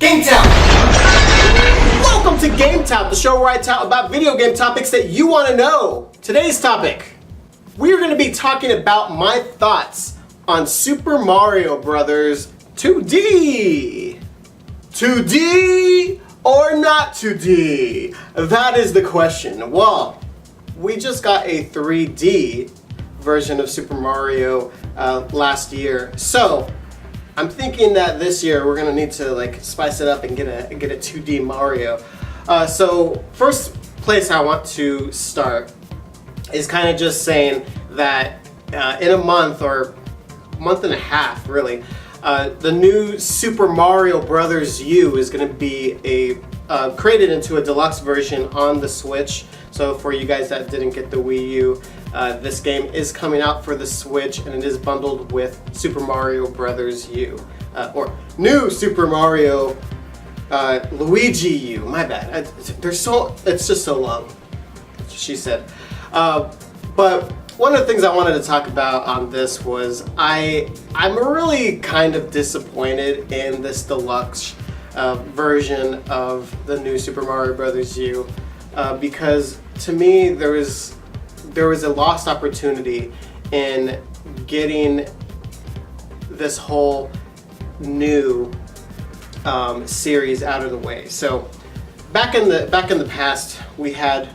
GameTout! Welcome to GameTout, the show where I talk about video game topics that you want to know. Today's topic, we are going to be talking about my thoughts on Super Mario Bros. 2D. 2D or not 2D? That is the question. Well, we just got a 3D version of Super Mario last year, so I'm thinking that this year we're gonna need to spice it up and get a 2D Mario. So first place I want to start is kind of just saying that in a month or month and a half, really, the new Super Mario Bros. U is going to be created into a deluxe version on the Switch. So for you guys that didn't get the Wii U, this game is coming out for the Switch, and it is bundled with Super Mario Bros. U, or New Super Mario Luigi U. My bad. It's just so long. She said. But one of the things I wanted to talk about on this was I'm really kind of disappointed in this deluxe version of the new Super Mario Bros. U, because to me there was a lost opportunity in getting this whole new series out of the way. So back in the past, we had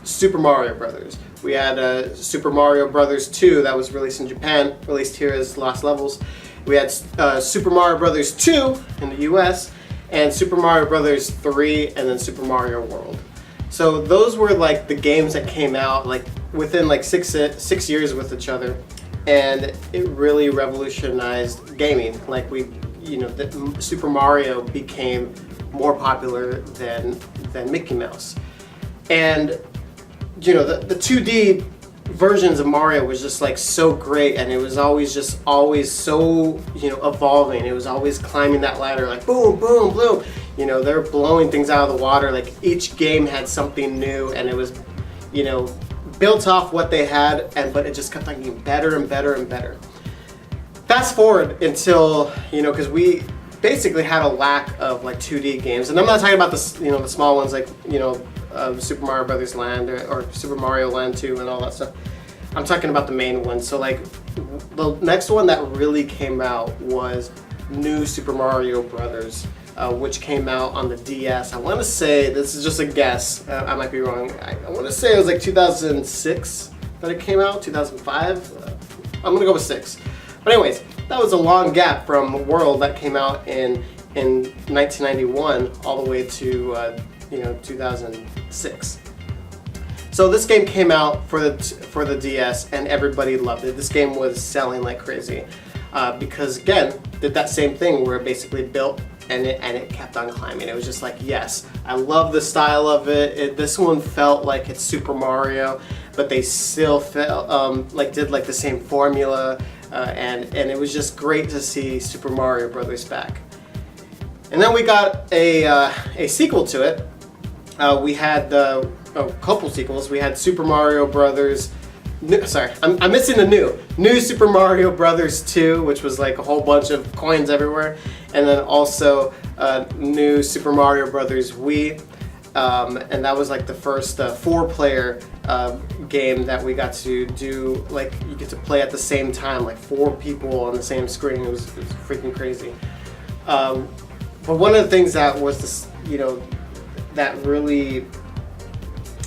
Super Mario Brothers. We had Super Mario Bros. 2 that was released in Japan, released here as Lost Levels. We had Super Mario Bros. 2 in the US, and Super Mario Bros. 3, and then Super Mario World. So those were the games that came out within 6 years with each other, and it really revolutionized gaming. Super Mario became more popular than Mickey Mouse, and the 2D versions of Mario was just so great, and it was always so evolving. It was always climbing that ladder, boom, boom, boom. They're blowing things out of the water. Each game had something new, and it was built off what they had, but it just kept getting better and better and better. Fast forward until because we basically had a lack of 2D games, and I'm not talking about the small ones Super Mario Brothers Land or Super Mario Land 2 and all that stuff. I'm talking about the main one. So the next one that really came out was New Super Mario Brothers, which came out on the DS. I want to say, this is just a guess, I might be wrong, I want to say it was 2006 that it came out, 2005. I'm gonna go with 6. But anyways, that was a long gap from World that came out in 1991 all the way to 2006. So this game came out for the DS, and everybody loved it. This game was selling like crazy because, again, did that same thing where it basically built and it kept on climbing. It was just yes, I love the style of it. This one felt like it's Super Mario, but they still felt did the same formula, and it was just great to see Super Mario Brothers back. And then we got a sequel to it. We had a couple sequels. We had Super Mario Brothers. I'm missing the new Super Mario Brothers 2, which was a whole bunch of coins everywhere, and then also new Super Mario Brothers Wii, and that was the first 4-player game that we got to do. You get to play at the same time, 4 people on the same screen. It was freaking crazy. But one of the things that was that really,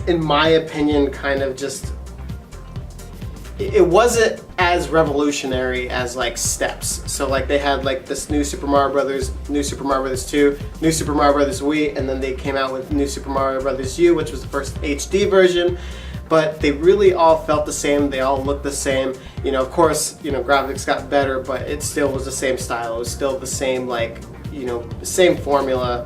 in my opinion, kind of just, it wasn't as revolutionary as Steps. So they had this new Super Mario Brothers, new Super Mario Brothers 2, new Super Mario Brothers Wii, and then they came out with new Super Mario Brothers U, which was the first HD version. But they really all felt the same. They all looked the same. Of course, graphics got better, but it still was the same style. It was still the same same formula,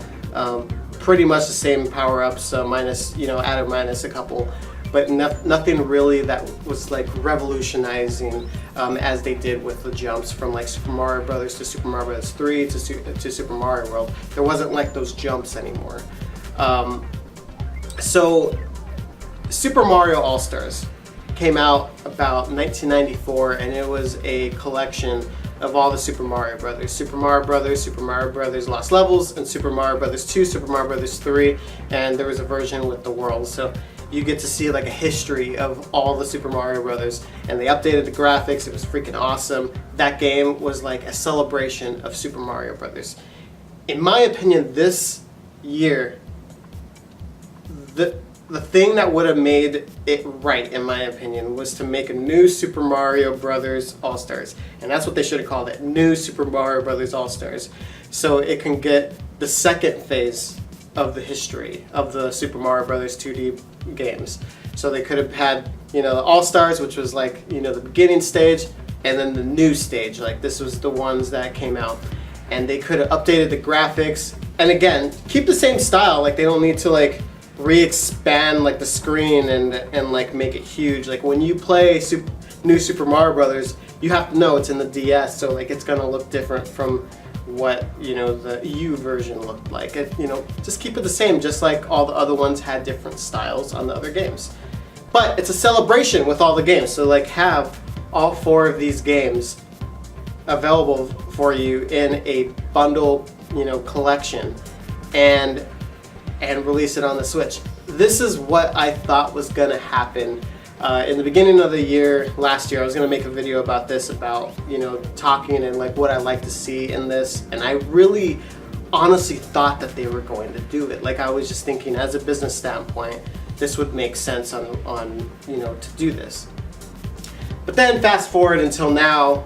pretty much the same power-ups, minus, add or minus a couple, but nothing really that was revolutionizing as they did with the jumps from Super Mario Brothers to Super Mario Brothers 3 to Super Mario World. There wasn't those jumps anymore. So Super Mario All-Stars came out about 1994, and it was a collection of all the Super Mario Brothers. Super Mario Brothers, Super Mario Brothers Lost Levels, and Super Mario Brothers 2, Super Mario Brothers 3, and there was a version with the world. So you get to see like a history of all the Super Mario Brothers, and they updated the graphics. It was freaking awesome. That game was like a celebration of Super Mario Brothers. In my opinion, this year, the thing that would have made it right, in my opinion, was to make a new Super Mario Brothers All-Stars. And that's what they should have called it, New Super Mario Brothers All-Stars. So it can get the second phase of the history of the Super Mario Brothers 2D games. So they could have had, the All-Stars, which was like, the beginning stage, and then the new stage. Like, this was the ones that came out. And they could have updated the graphics. And again, keep the same style. Like, they don't need to, like, re-expand like the screen and like make it huge. Like when you play new Super Mario Brothers, you have to know it's in the DS, so like it's gonna look different from what the U version looked like. Just keep it the same, just like all the other ones had different styles on the other games. But it's a celebration with all the games, so like have all 4 of these games available for you in a bundle, collection, and release it on the Switch. This is what I thought was gonna happen. In the beginning of the year, last year, I was gonna make a video about this, about, talking and like what I like to see in this. And I really honestly thought that they were going to do it. Like I was just thinking as a business standpoint, this would make sense on to do this. But then fast forward until now,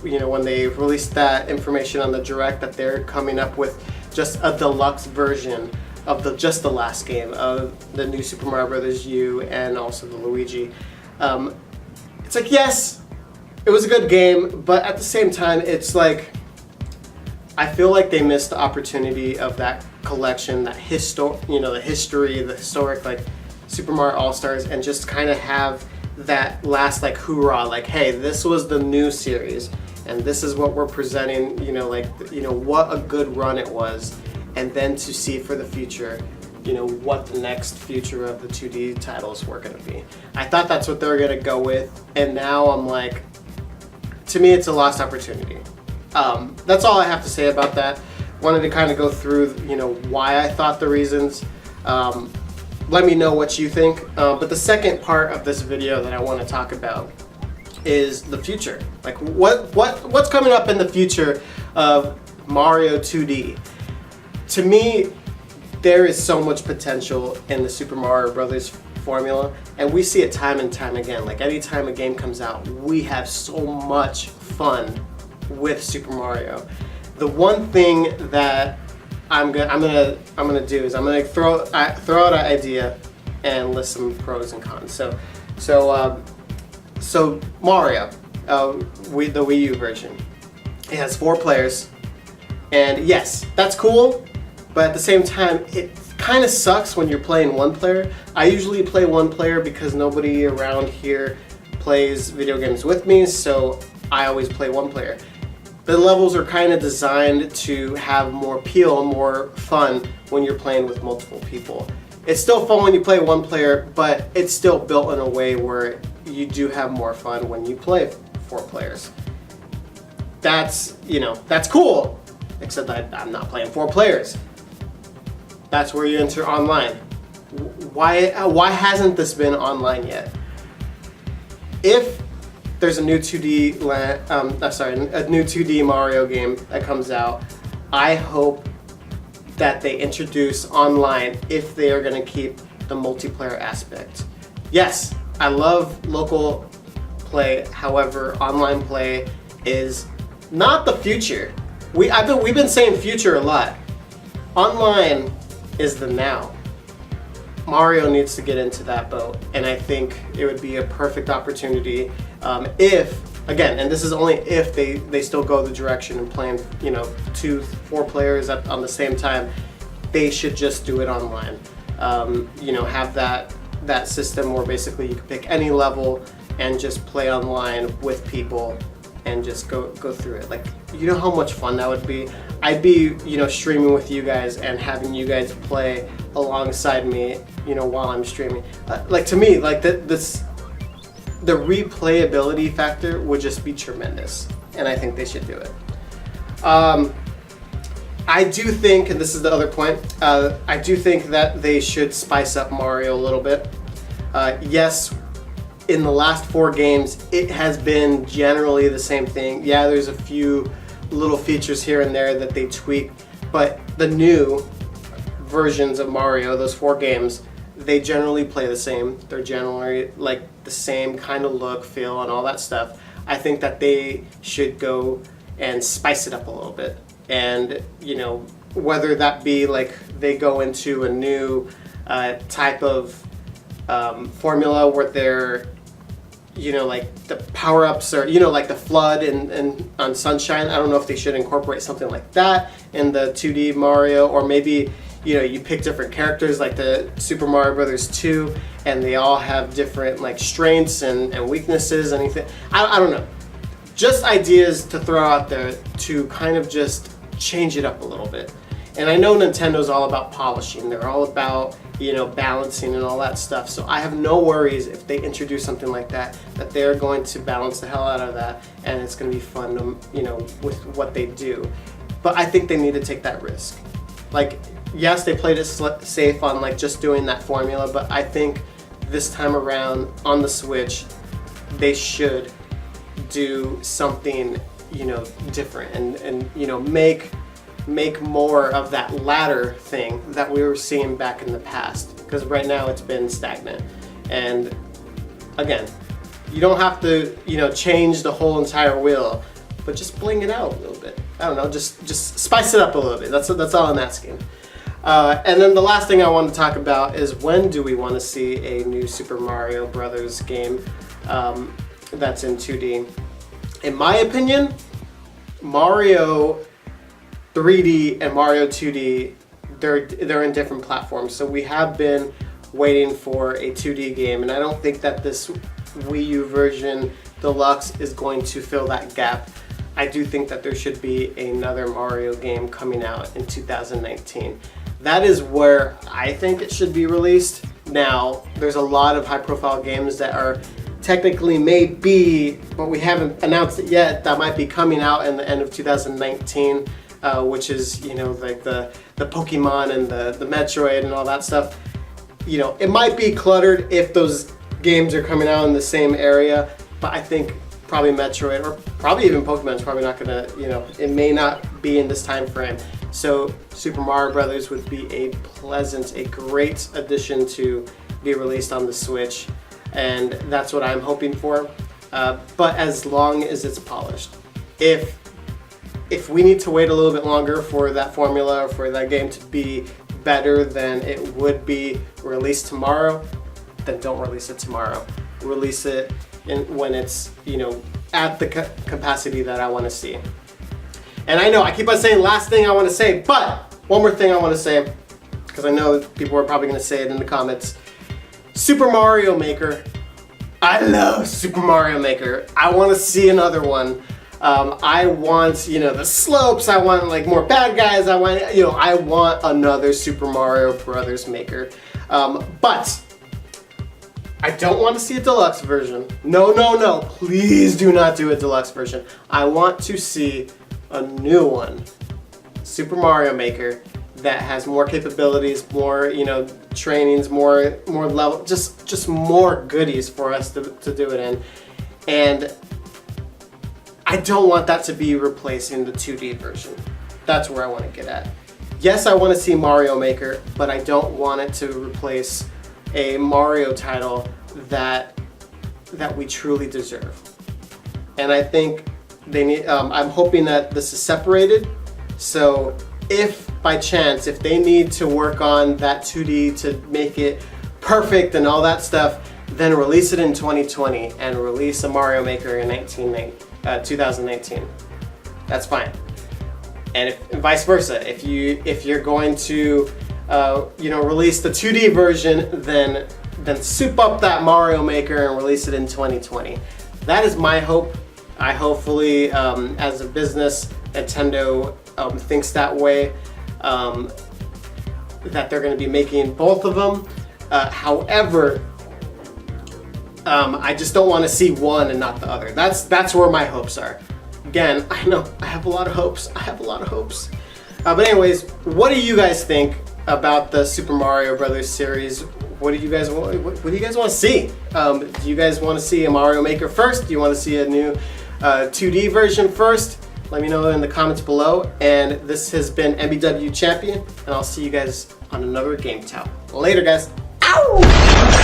when they released that information on the Direct that they're coming up with just a deluxe version of just the last game of the new Super Mario Brothers U and also the Luigi. It's like, yes, it was a good game, but at the same time, it's like, I feel like they missed the opportunity of that collection, that the history, the historic like Super Mario All-Stars, and just kind of have that last like hoorah, like, hey, this was the new series, and this is what we're presenting, what a good run it was. And then to see for the future, what the next future of the 2D titles were going to be. I thought that's what they were going to go with, and now I'm like, to me, it's a lost opportunity. That's all I have to say about that. Wanted to kind of go through, why I thought the reasons. Let me know what you think. But the second part of this video that I want to talk about is the future. Like, what's coming up in the future of Mario 2D? To me, there is so much potential in the Super Mario Brothers formula, and we see it time and time again. Like anytime a game comes out, we have so much fun with Super Mario. The one thing that I'm gonna do is I'm gonna throw out an idea and list some pros and cons. So Mario, the Wii U version, it has 4 players, and yes, that's cool. But at the same time, it kind of sucks when you're playing 1 player. I usually play 1 player because nobody around here plays video games with me, so I always play 1 player. The levels are kind of designed to have more appeal, more fun when you're playing with multiple people. It's still fun when you play 1 player, but it's still built in a way where you do have more fun when you play 4 players. That's cool, except that I'm not playing 4 players. That's where you enter online. Why hasn't this been online yet? If there's a new 2D a new 2D Mario game that comes out, I hope that they introduce online if they are going to keep the multiplayer aspect. Yes, I love local play. However, online play is not the future. We've been saying future a lot. Online is the now. Mario needs to get into that boat, and I think it would be a perfect opportunity if, again, and this is only if they still go the direction and playing 2-4 players on the same time. They should just do it online. Have that system where basically you can pick any level and just play online with people and just go through it. Like, how much fun that would be? I'd be, streaming with you guys and having you guys play alongside me, while I'm streaming. To me, the replayability factor would just be tremendous. and I think they should do it. I do think, and this is the other point, I do think that they should spice up Mario a little bit. Yes, in the last 4 games, it has been generally the same thing. Yeah, there's a few little features here and there that they tweak, but the new versions of Mario, those 4 games, they generally play the same. They're generally like the same kind of look, feel, and all that stuff. I think that they should go and spice it up a little bit. And, you know, whether that be like they go into a new type of formula where they're, you know, like the power-ups or, you know, like the flood and on Sunshine. I don't know if they should incorporate something like that in the 2D Mario, or maybe, you know, you pick different characters like the Super Mario Brothers 2 and they all have different like strengths and weaknesses, anything. I don't know. Just ideas to throw out there to kind of just change it up a little bit. And I know Nintendo's all about polishing. They're all about, you know, balancing and all that stuff. So I have no worries if they introduce something like that, that they're going to balance the hell out of that, and it's going to be fun, you know, with what they do. But I think they need to take that risk. Like, yes, they played it safe on like just doing that formula, but I think this time around on the Switch, they should do something, you know, different and you know, make more of that ladder thing that we were seeing back in the past, because right now it's been stagnant. And again, you don't have to, you know, change the whole entire wheel, but just bling it out a little bit. I don't know, just spice it up a little bit. That's all I'm asking. And then the last thing I want to talk about is, when do we want to see a new Super Mario Brothers game that's in 2D? In my opinion, Mario 3D and Mario 2D, they're in different platforms. So we have been waiting for a 2D game, and I don't think that this Wii U version Deluxe is going to fill that gap. I do think that there should be another Mario game coming out in 2019. That is where I think it should be released. Now, there's a lot of high-profile games that are technically may be, but we haven't announced it yet, that might be coming out in the end of 2019, which is, you know, like the Pokemon and the Metroid and all that stuff. You know, it might be cluttered if those games are coming out in the same area, but I think probably Metroid, or probably even Pokemon, is probably not gonna, you know, it may not be in this time frame. So Super Mario Brothers would be a great addition to be released on the Switch, and that's what I'm hoping for. But as long as it's polished. If we need to wait a little bit longer for that formula or for that game to be better than it would be released tomorrow, then don't release it tomorrow. Release it when it's, you know, at the capacity that I want to see. And I know I keep on saying last thing I want to say, but one more thing I want to say, because I know people are probably going to say it in the comments. Super Mario Maker. I love Super Mario Maker. I want to see another one. I want, you know, the slopes. I want like more bad guys. I want another Super Mario Brothers Maker. But I don't want to see a deluxe version. No. Please do not do a deluxe version. I want to see a new one, Super Mario Maker, that has more capabilities, more, you know, trainings, more level, just more goodies for us to do it in. And I don't want that to be replacing the 2D version. That's where I want to get at. Yes, I want to see Mario Maker, but I don't want it to replace a Mario title that we truly deserve. And I think they need, I'm hoping that this is separated. So if by chance, if they need to work on that 2D to make it perfect and all that stuff, then release it in 2020 and release a Mario Maker in 2019. That's fine. And vice versa, if you're going to you know, release the 2D version, then soup up that Mario Maker and release it in 2020. That is my hope. I hopefully, as a business, Nintendo thinks that way, that they're going to be making both of them. However, I just don't want to see one and not the other. That's where my hopes are. again, I know I have a lot of hopes. But anyways, what do you guys think about the Super Mario Brothers series? What do you guys want? What do you guys want to see? Do you guys want to see a Mario Maker first? Do you want to see a new 2D version first? Let me know in the comments below. And this has been MBW Champion, and I'll see you guys on another GameTout. Later, guys. Ow!